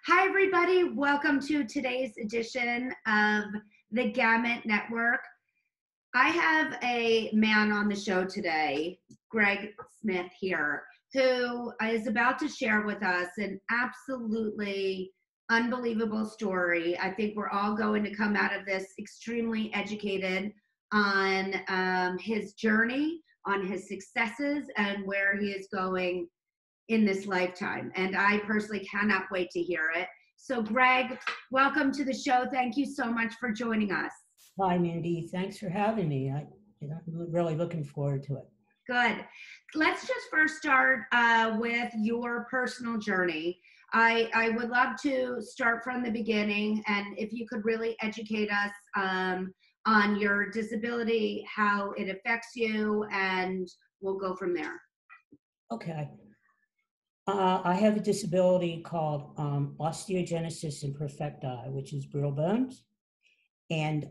Hi, everybody. Welcome to today's edition of the Gamut Network. I have a man on the show today, Greg Smith here, who is about to share with us an absolutely unbelievable story. I think we're all going to come out of this extremely educated on his journey, on his successes, and where he is going in this lifetime. And I personally cannot wait to hear it. So Greg, welcome to the show. Thank you so much for joining us. Hi, Mindy. Thanks for having me. I'm really looking forward to it. Good. Let's just first start with your personal journey. I would love to start from the beginning, and if you could really educate us on your disability, how it affects you, and we'll go from there. Okay. I have a disability called osteogenesis imperfecta, which is brittle bones. And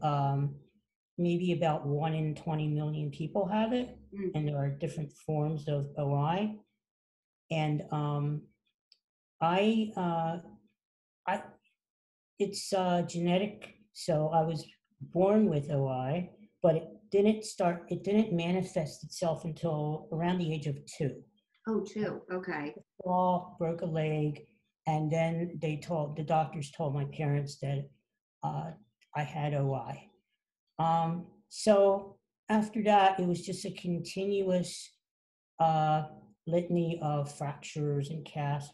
maybe about 1 in 20 million people have it. And there are different forms of OI. And it's genetic. So I was born with OI, but it didn't manifest itself until around the age of 2. Oh, 2. Okay. Broke a leg, and then the doctors told my parents that I had OI. So after that, it was just a continuous litany of fractures and casts.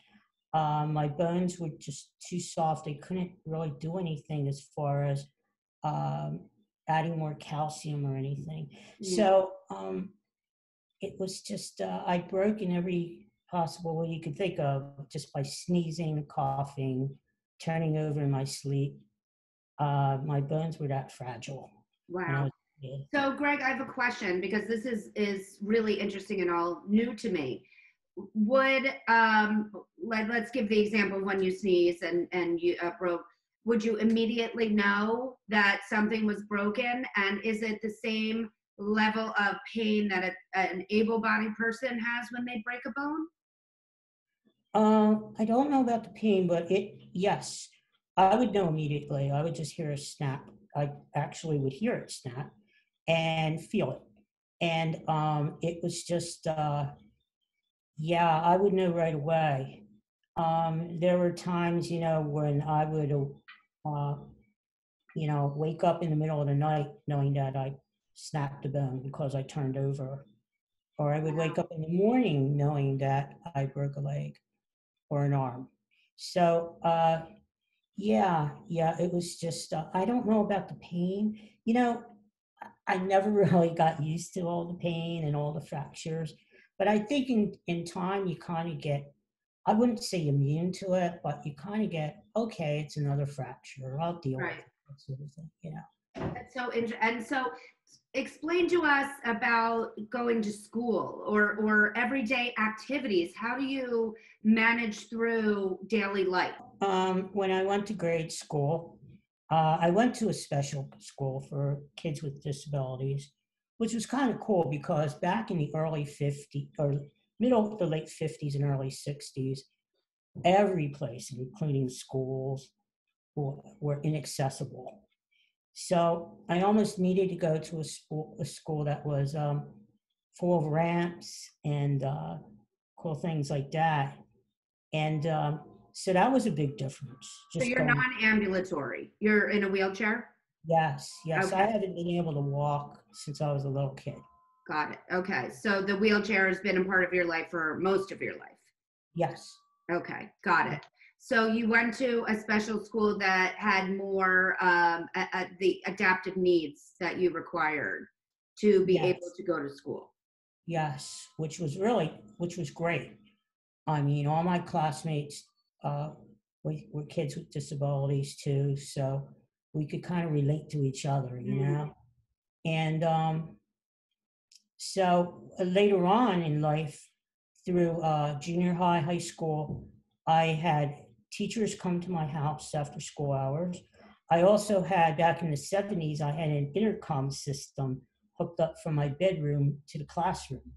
My bones were just too soft. They couldn't really do anything as far as adding more calcium or anything. So it was just, I broke in every possible way you could think of, just by sneezing, coughing, turning over in my sleep. My bones were that fragile. Wow. So Greg, I have a question, because this is really interesting and all new to me. Would let's give the example when you sneeze and you broke. Would you immediately know that something was broken? And is it the same level of pain that an able-bodied person has when they break a bone? I don't know about the pain, but yes, I would know immediately. I would just hear a snap. I actually would hear it snap and feel it. And it was just, yeah, I would know right away. There were times, when I would, wake up in the middle of the night knowing that I snapped a bone because I turned over. Or I would wake up in the morning knowing that I broke a leg or an arm. So, yeah, it was just, I don't know about the pain. I never really got used to all the pain and all the fractures, but I think in time you kind of get, I wouldn't say immune to it, but you kind of get, okay, it's another fracture, I'll deal with it, that sort of thing, That's so interesting. And so explain to us about going to school or everyday activities. How do you manage through daily life? When I went to grade school, I went to a special school for kids with disabilities, which was kind of cool because back in the early 50s or middle to late 50s and early 60s, every place, including schools, were inaccessible. So I almost needed to go to a school that was full of ramps and cool things like that. And so that was a big difference. So you're non-ambulatory. You're in a wheelchair? Yes. Okay. I haven't been able to walk since I was a little kid. Got it. Okay. So the wheelchair has been a part of your life for most of your life? Yes. Okay. Got it. So you went to a special school that had more the adaptive needs that you required to be able to go to school? Yes, which was great. I mean, all my classmates were kids with disabilities too, so we could kind of relate to each other, And so later on in life, through junior high, high school, I had teachers come to my house after school hours. I also had, back in the 70s, I had an intercom system hooked up from my bedroom to the classroom.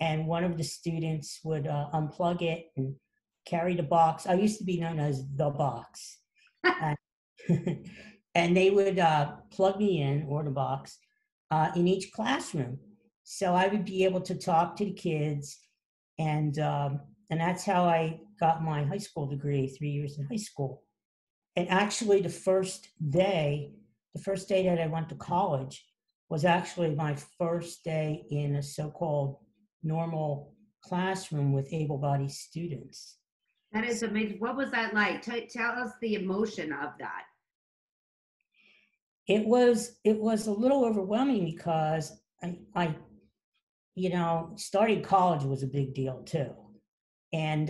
And one of the students would unplug it and carry the box. I used to be known as the box. And, and they would plug me in, or the box, in each classroom. So I would be able to talk to the kids, and that's how I got my high school degree, 3 years in high school. And actually, the first day that I went to college was actually my first day in a so-called normal classroom with able-bodied students. That is amazing. What was that like? Tell us the emotion of that. It was a little overwhelming because I starting college was a big deal too. And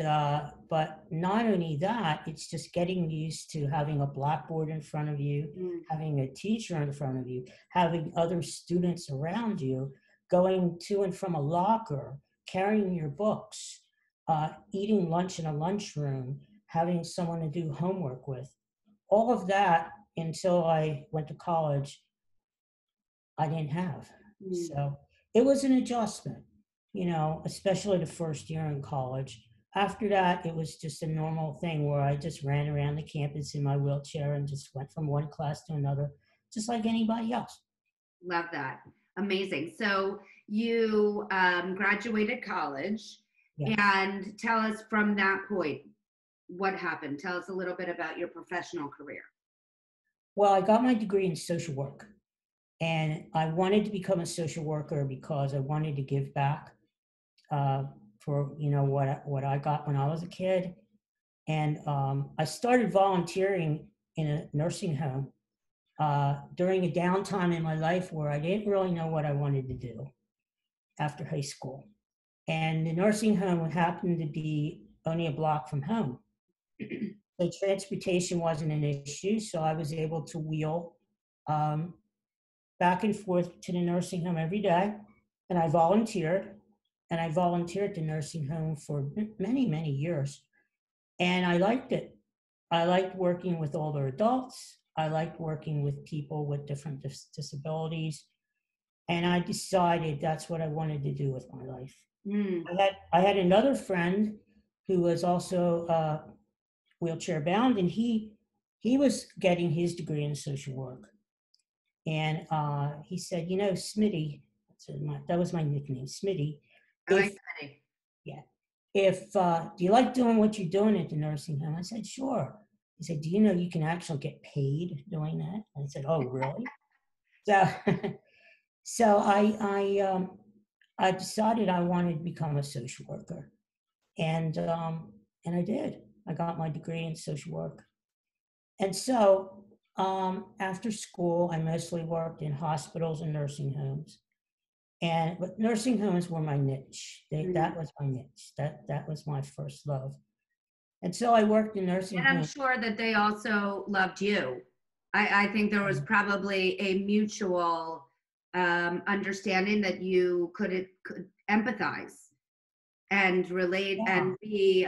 but not only that, it's just getting used to having a blackboard in front of you, Mm. having a teacher in front of you, having other students around you, going to and from a locker, carrying your books, eating lunch in a lunchroom, having someone to do homework with. All of that, until I went to college, I didn't have. Mm. So it was an adjustment, especially the first year in college. After that, it was just a normal thing where I just ran around the campus in my wheelchair and just went from one class to another, just like anybody else. Love that. Amazing. So you graduated college, Yes. and tell us from that point what happened. Tell us a little bit about your professional career. Well, I got my degree in social work, and I wanted to become a social worker because I wanted to give back uh, for what I got when I was a kid. And I started volunteering in a nursing home during a downtime in my life where I didn't really know what I wanted to do after high school. And the nursing home happened to be only a block from home. So transportation wasn't an issue. So I was able to wheel um, back and forth to the nursing home every day. And I volunteered. And I volunteered at the nursing home for many, many years. And I liked it. I liked working with older adults. I liked working with people with different disabilities. And I decided that's what I wanted to do with my life. Mm. I had another friend who was also wheelchair bound, and he was getting his degree in social work. And he said, Smitty, that was my nickname, Smitty. I like If that. Yeah, if do you like doing what you're doing at the nursing home? I said, sure. He said, do you know you can actually get paid doing that? I said, oh, really? So, so I decided I wanted to become a social worker, and I did. I got my degree in social work, and so after school, I mostly worked in hospitals and nursing homes. But nursing homes were my niche. Mm. That was my niche. That was my first love. And so I worked in nursing And I'm homes. sure that they also loved you. I think there was probably a mutual understanding that you could empathize and relate Yeah, and be.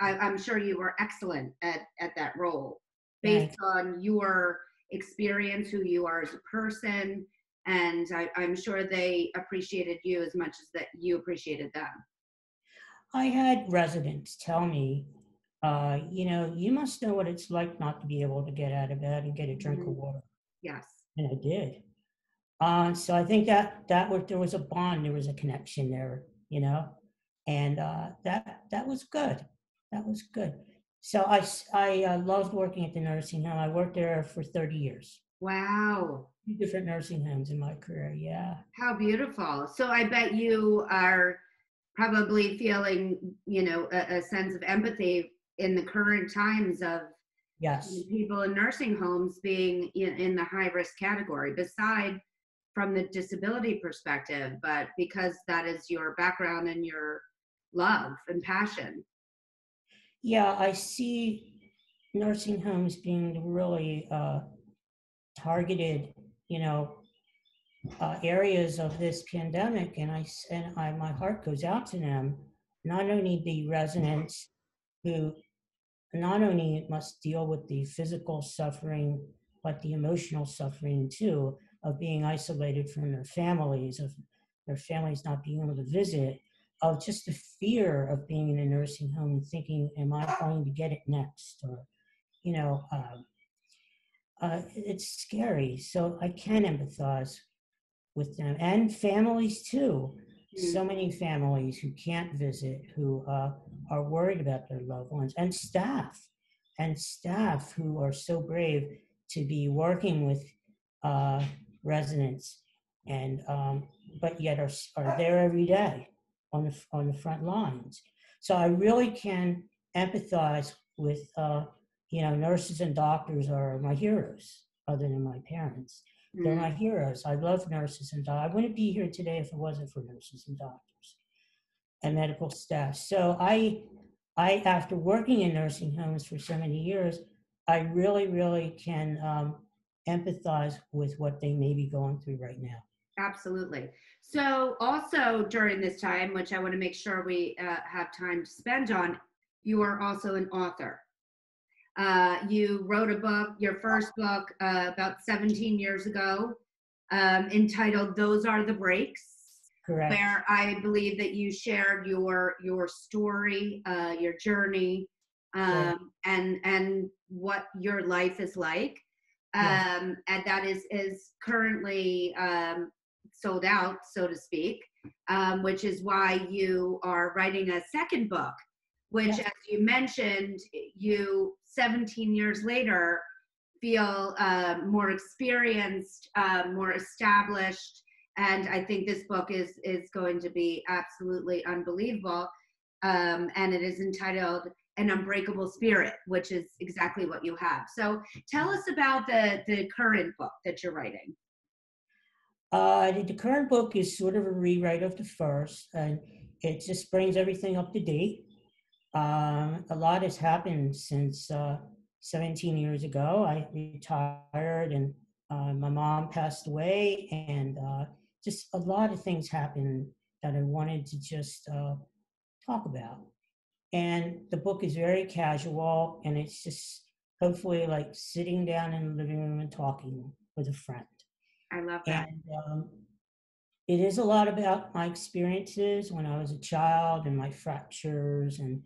I'm sure you were excellent at that role based thanks. on your experience, who you are as a person, and I'm sure they appreciated you as much as that you appreciated them. I had residents tell me, you must know what it's like not to be able to get out of bed and get a drink of Mhm. water. Yes. And I did. So I think there was a bond, there was a connection there, and that was good. That was good. So I loved working at the nursing home. I worked there for 30 years. Wow. 2 different nursing homes in my career. Yeah. How beautiful. So I bet you are probably feeling, a sense of empathy in the current times of Yes. people in nursing homes being in the high risk category, beside from the disability perspective, but because that is your background and your love and passion. Yeah, I see nursing homes being really targeted, you know, areas of this pandemic, and my heart goes out to them. Not only the residents who not only must deal with the physical suffering, but the emotional suffering too of being isolated from their families, of their families not being able to visit, of just the fear of being in a nursing home and thinking, am I going to get it next? Or, you know, it's scary. So I can empathize with them, and families too. Mm. So many families who can't visit, who are worried about their loved ones, and staff who are so brave to be working with uh, residents, and but yet are there every day on the front lines. So I really can empathize with nurses and doctors are my heroes, other than my parents. They're Mm. my heroes. I love nurses and doctors. I wouldn't be here today if it wasn't for nurses and doctors and medical staff. So after working in nursing homes for so many years, I really, really can empathize with what they may be going through right now. Absolutely. So also during this time, which I want to make sure we have time to spend on, you are also an author. You wrote a book, your first book, about 17 years ago, entitled "Those Are the Breaks," Correct. where I believe that you shared your story, your journey, Right. and what your life is like. Yes. And that is currently sold out, so to speak, which is why you are writing a second book, which, Yes. as you mentioned, you 17 years later feel more experienced, more established, and I think this book is going to be absolutely unbelievable. And it is entitled "An Unbreakable Spirit," which is exactly what you have. So tell us about the current book that you're writing. The current book is sort of a rewrite of the first, and it just brings everything up to date. A lot has happened since 17 years ago. I retired, and my mom passed away, and just a lot of things happened that I wanted to just talk about. And the book is very casual, and it's just hopefully like sitting down in the living room and talking with a friend. I love that. And it is a lot about my experiences when I was a child and my fractures, and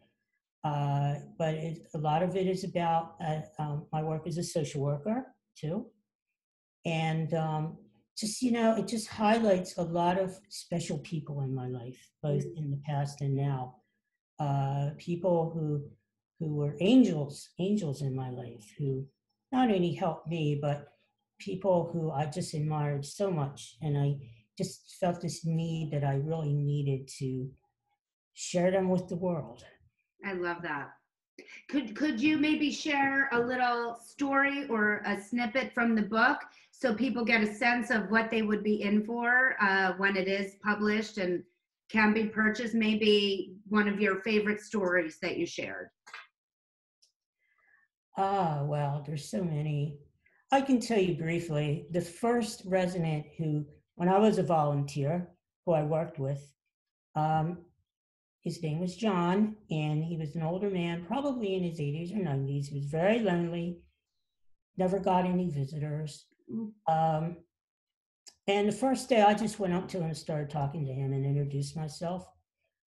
but a lot of it is about my work as a social worker too, and just it just highlights a lot of special people in my life, both Mm. in the past and now. People who were angels in my life, who not only helped me, but people who I just admired so much, and I just felt this need that I really needed to share them with the world. I love that. Could you maybe share a little story or a snippet from the book so people get a sense of what they would be in for when it is published and can be purchased? Maybe one of your favorite stories that you shared. Well, there's so many. I can tell you briefly. The first resident who, when I was a volunteer, who I worked with, um, his name was John, and he was an older man, probably in his 80s or 90s. He was very lonely, never got any visitors. Mm. Um, and the first day, I just went up to him and started talking to him and introduced myself.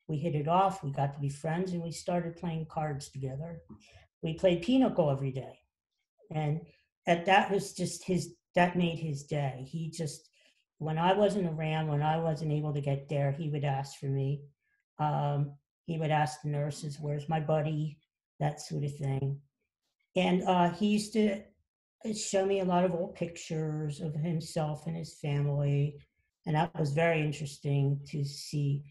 We hit it off. We got to be friends, and we started playing cards together. We played Pinochle every day. And that was just that made his day. He just, when I wasn't around, when I wasn't able to get there, he would ask for me. He would ask the nurses, where's my buddy? That sort of thing. And he used to show me a lot of old pictures of himself and his family. And that was very interesting to see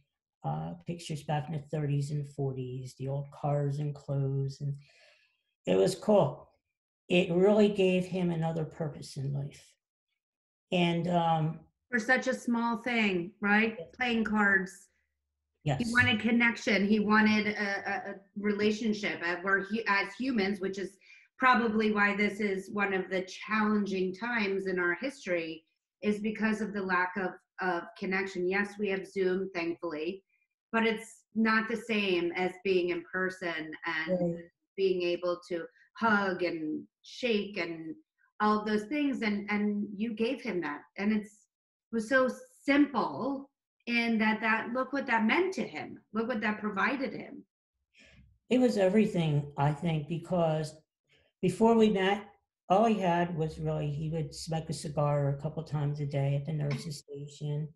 pictures back in the 30s and 40s, the old cars and clothes. And it was cool. It really gave him another purpose in life. And For such a small thing, right? Playing cards. He yes, wanted connection. He wanted a relationship. As humans, which is probably why this is one of the challenging times in our history, is because of the lack of connection. Yes, we have Zoom, thankfully, but it's not the same as being in person and right. being able to hug and shake and all of those things. And you gave him that, and it was so simple and that look what that meant to him. Look what that provided him. It was everything, I think, because before we met, all he had was really, he would smoke a cigar a couple times a day at the nurse's station.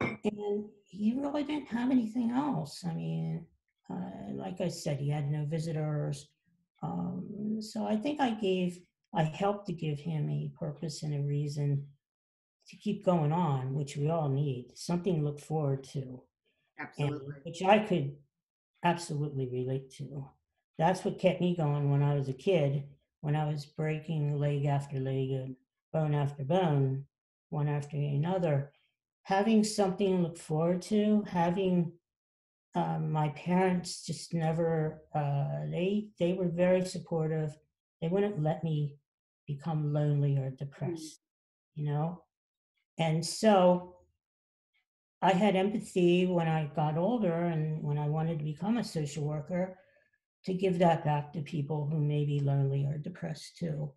And he really didn't have anything else. I mean, like I said, he had no visitors. So I think I helped to give him a purpose and a reason to keep going on, which we all need, something to look forward to, and Absolutely. which I could absolutely relate to. That's what kept me going when I was a kid, when I was breaking leg after leg and bone after bone, one after another. Having something to look forward to, having my parents just never, they were very supportive. They wouldn't let me become lonely or Mm. depressed, you know? And so I had empathy when I got older and when I wanted to become a social worker to give that back to people who may be lonely or depressed too.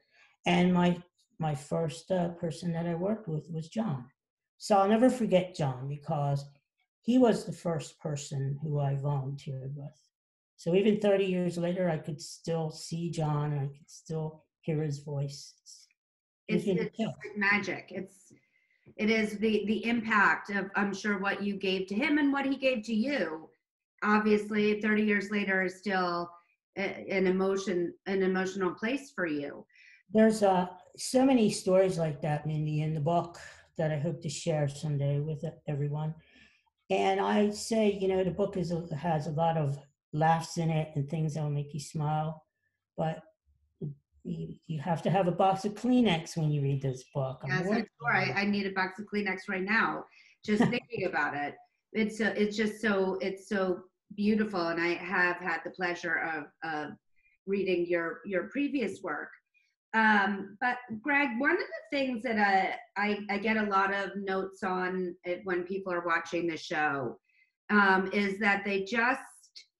And my first person that I worked with was John. So I'll never forget John because he was the first person who I volunteered with. So even 30 years later, I could still see John and I could still hear his voice. It gives me the It's chills. like magic. It is the impact of, I'm sure, what you gave to him and what he gave to you. Obviously 30 years later is still an emotional place for you. There's so many stories like that, Mindy, in the book that I hope to share someday with everyone. And I say, the book has a lot of laughs in it and things that will make you smile, but you have to have a box of Kleenex when you read this book. I'm Yes, I'm warning sure. I need a box of Kleenex right now, just you. thinking about it. It's just it's so beautiful, and I have had the pleasure of reading your previous work. But Greg, one of the things that I get a lot of notes on it when people are watching the show is that they just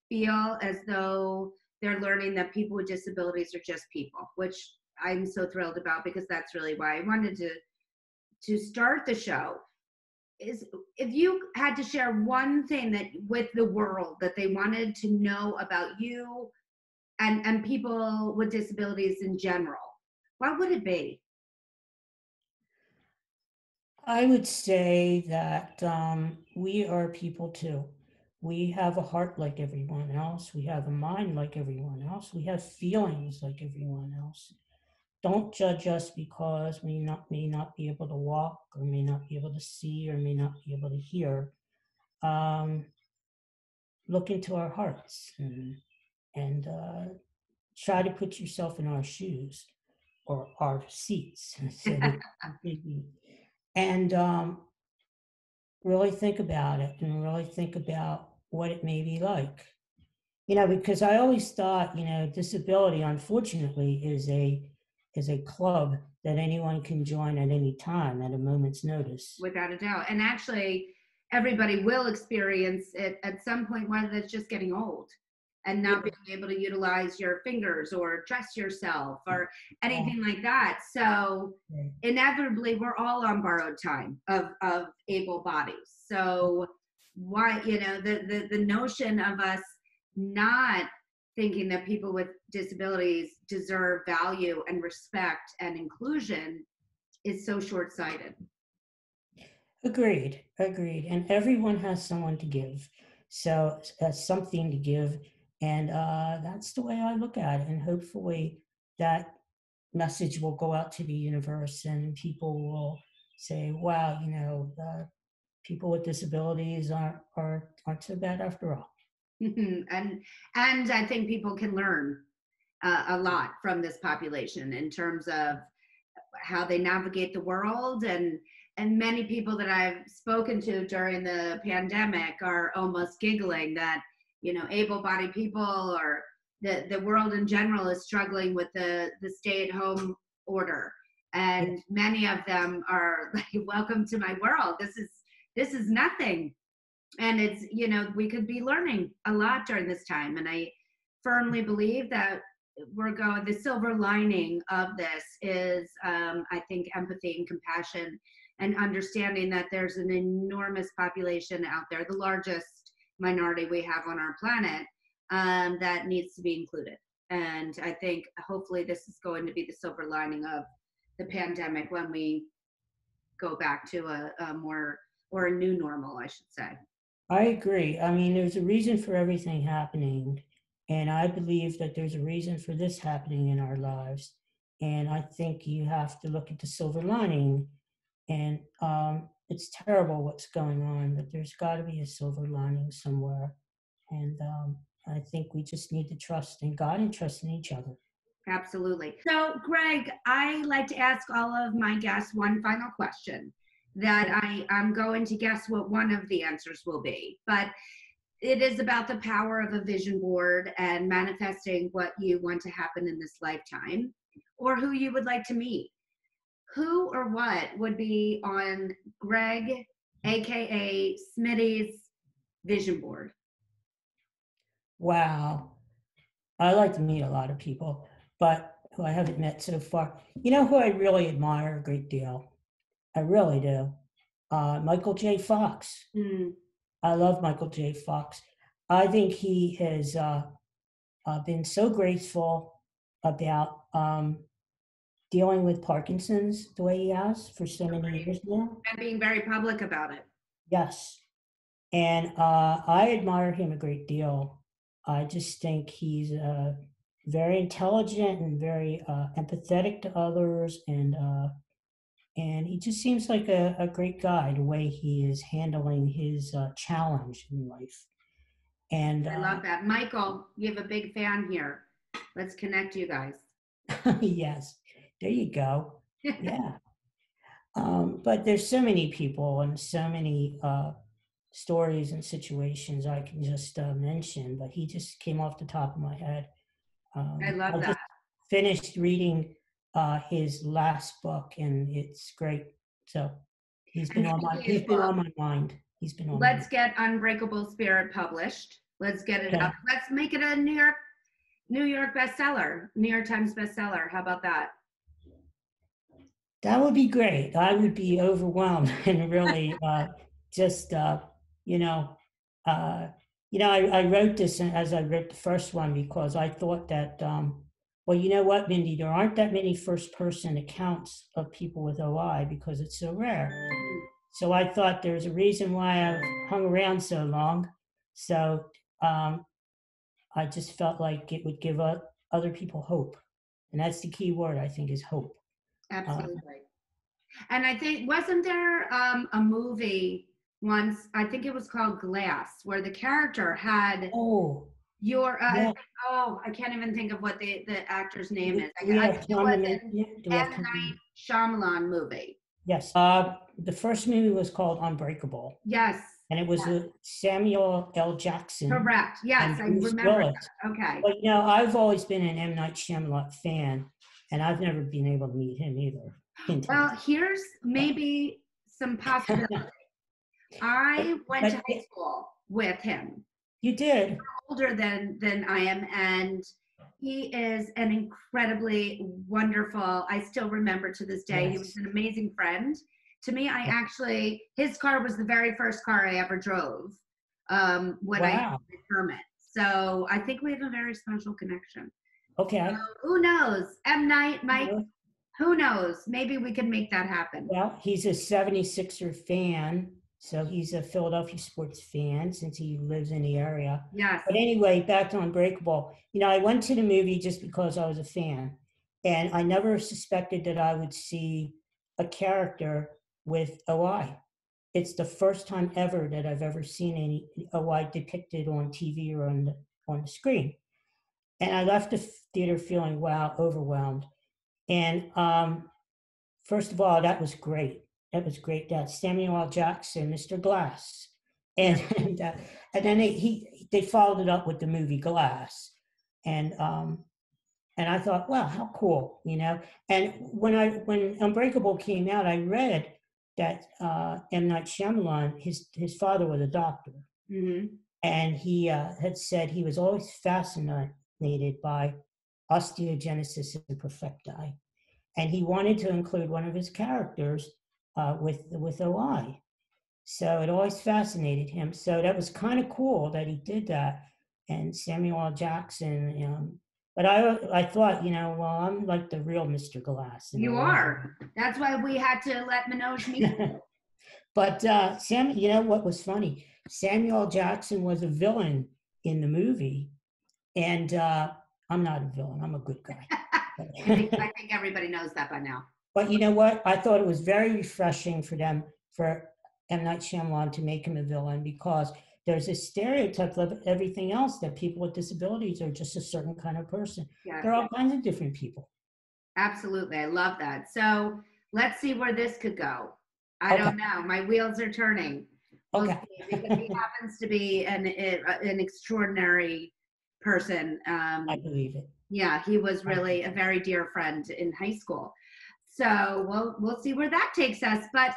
feel as though they're learning that people with disabilities are just people, which I'm so thrilled about because that's really why I wanted to start the show. Is if you had to share one thing that with the world that they wanted to know about you and people with disabilities in general, what would it be? I would say that we are people too. We have a heart like everyone else. We have a mind like everyone else. We have feelings like everyone else. Don't judge us because we may not be able to walk or may not be able to see or may not be able to hear. Um, Look into our hearts and try to put yourself in our shoes or our seats. So and really think about it and really think about what it may be like. Because I always thought, disability, unfortunately, is a club that anyone can join at any time at a moment's notice. Without a doubt. And actually, everybody will experience it at some point, whether it's just getting old and Yeah, not being able to utilize your fingers or dress yourself or yeah, anything like that. So yeah. inevitably, we're all on borrowed time of able bodies. So why, the notion of us not thinking that people with disabilities deserve value and respect and inclusion is so short-sighted. Agreed, agreed. And everyone has someone to give. So something to give. And that's the way I look at it. And hopefully that message will go out to the universe and people will say, wow, people with disabilities aren't so bad after all. And I think people can learn a lot from this population in terms of how they navigate the world, and many people that I've spoken to during the pandemic are almost giggling that able-bodied people or the world in general is struggling with the stay-at-home order, Yeah, and many of them are like, welcome to my world, this is nothing. And it's, we could be learning a lot during this time, and I firmly believe that the silver lining of this is, I think, empathy and compassion and understanding that there's an enormous population out there, the largest minority we have on our planet, that needs to be included. And I think hopefully this is going to be the silver lining of the pandemic when we go back to a more, or a new normal, I should say. I agree. I mean, there's a reason for everything happening. And I believe that there's a reason for this happening in our lives. And I think you have to look at the silver lining. And it's terrible what's going on, but there's got to be a silver lining somewhere. And I think we just need to trust in God and trust in each other. Absolutely. So, Greg, I like to ask all of my guests one final question that I'm going to guess what one of the answers will be. But it is about the power of a vision board and manifesting what you want to happen in this lifetime or who you would like to meet. Who or what would be on Greg, AKA Smitty's vision board? Wow. I like to meet a lot of people, but who I haven't met so far. You know who I really admire a great deal? I really do. Michael J. Fox. Mm. I love Michael J. Fox. I think he has been so graceful about dealing with Parkinson's the way he has for so many years now. And being very public about it. Yes. And I admire him a great deal. I just think he's very intelligent and very empathetic to others. And he just seems like a great guy, the way he is handling his challenge in life. And I love that. Michael, you have a big fan here. Let's connect you guys. yes, there you go. Yeah. But there's so many people and so many stories and situations I can just mention, but he just came off the top of my head. I love I that. just finished reading his last book, and it's great. So he's been on my mind. He's been on. Let's get Unbreakable Spirit published. Let's get it up. Let's make it a New York bestseller, New York Times bestseller. How about that? That would be great. I would be overwhelmed and really just I wrote this as I wrote the first one because I thought that well, you know what, Mindy, there aren't that many first-person accounts of people with OI because it's so rare. So I thought there's a reason why I've hung around so long. So I just felt like it would give other people hope. And that's the key word, I think, is hope. Absolutely. And I think, wasn't there a movie once, I think it was called Glass, where the character had your, I can't even think of what the actor's name is. I think it was an M. Night Shyamalan movie. Yes. The first movie was called Unbreakable. Yes. And it was with Samuel L. Jackson. Correct. Yes, I remember that. Okay. But you know, I've always been an M. Night Shyamalan fan, and I've never been able to meet him either. Well, here's maybe some possibility. I went to high school with him. You did? He's older than I am, and he is an incredibly wonderful, I still remember to this day, he was an amazing friend. To me, his car was the very first car I ever drove when I had my permit. So I think we have a very special connection. Okay. So who knows? M. Night, Mike, who knows? Maybe we can make that happen. Well, he's a 76er fan. So he's a Philadelphia sports fan since he lives in the area. Yes. But anyway, back to Unbreakable. You know, I went to the movie just because I was a fan. And I never suspected that I would see a character with OI. It's the first time ever that I've ever seen any OI depicted on TV or on the screen. And I left the theater feeling, wow, overwhelmed. And first of all, that was great. That was great. That Samuel L. Jackson, Mr. Glass, and then they followed it up with the movie Glass, and I thought, wow, how cool, you know. And when Unbreakable came out, I read that M. Night Shyamalan, his father was a doctor, and he had said he was always fascinated by osteogenesis imperfecta. And he wanted to include one of his characters with OI. So it always fascinated him. So that was kind of cool that he did that. And Samuel L. Jackson, but I thought, well, I'm like the real Mr. Glass. You are. That's why we had to let Manoj meet you. But what was funny? Samuel L. Jackson was a villain in the movie, and I'm not a villain. I'm a good guy. I think everybody knows that by now. But you know what? I thought it was very refreshing for M. Night Shyamalan to make him a villain, because there's a stereotype of everything else, that people with disabilities are just a certain kind of person. Yeah. There are all kinds of different people. Absolutely. I love that. So let's see where this could go. I don't know. My wheels are turning. We'll see, because he happens to be an extraordinary person. I believe it. Yeah, he was really a very dear friend in high school. So we'll see where that takes us. But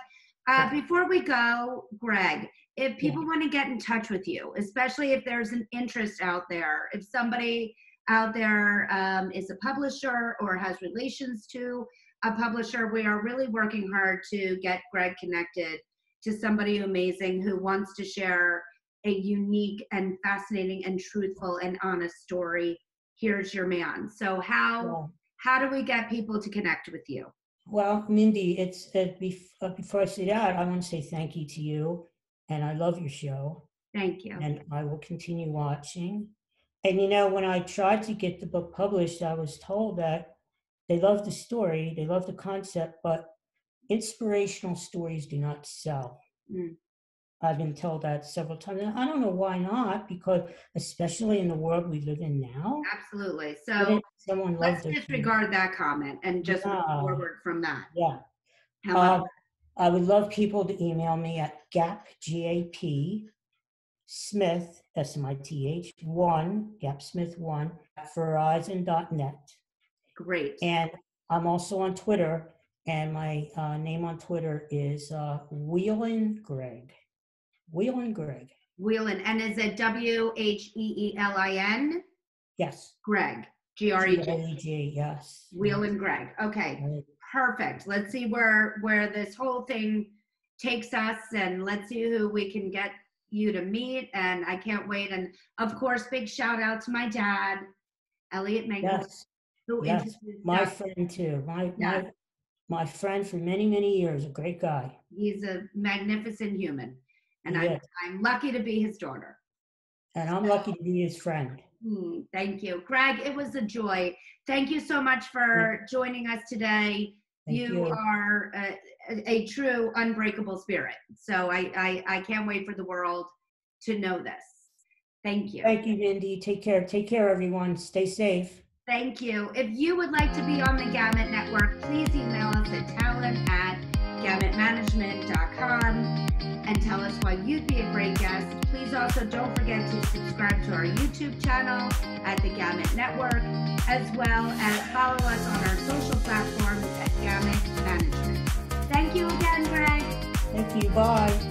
before we go, Greg, if people want to get in touch with you, especially if there's an interest out there, if somebody out there is a publisher or has relations to a publisher, we are really working hard to get Greg connected to somebody amazing who wants to share a unique and fascinating and truthful and honest story. Here's your man. So how do we get people to connect with you? Well, Mindy, before I say that, I want to say thank you to you, and I love your show. Thank you. And I will continue watching. And when I tried to get the book published, I was told that they love the story, they love the concept, but inspirational stories do not sell. I've been told that several times. And I don't know why not, because especially in the world we live in now. Absolutely. So let's disregard that comment and just move forward from that. Yeah. I would love people to email me at GAP Smith, SMITH, GAPSmith1 at Verizon.net. Great. And I'm also on Twitter, and my name on Twitter is Wheelin Greg. Wheelin Greg. Wheelin, and is it WHEELIN? Yes. Greg. GREG. GREG, yes. Wheelin Greg. Okay. Right. Perfect. Let's see where this whole thing takes us, and let's see who we can get you to meet. And I can't wait. And of course, big shout out to my dad, Elliot Mangle. Yes, my friend too. My friend for many, many years, a great guy. He's a magnificent human. And I'm lucky to be his daughter. And I'm lucky to be his friend. Thank you. Greg, it was a joy. Thank you so much for joining us today. You are a true unbreakable spirit. So I can't wait for the world to know this. Thank you. Thank you, Mindy. Take care. Take care, everyone. Stay safe. Thank you. If you would like to be on the Gamut Network, please email us at talent@gamutmanagement.com and tell us why you'd be a great guest. Please also don't forget to subscribe to our YouTube channel at the Gamut Network, as well as follow us on our social platforms at Gamut Management. Thank you again, Greg. Thank you. Bye.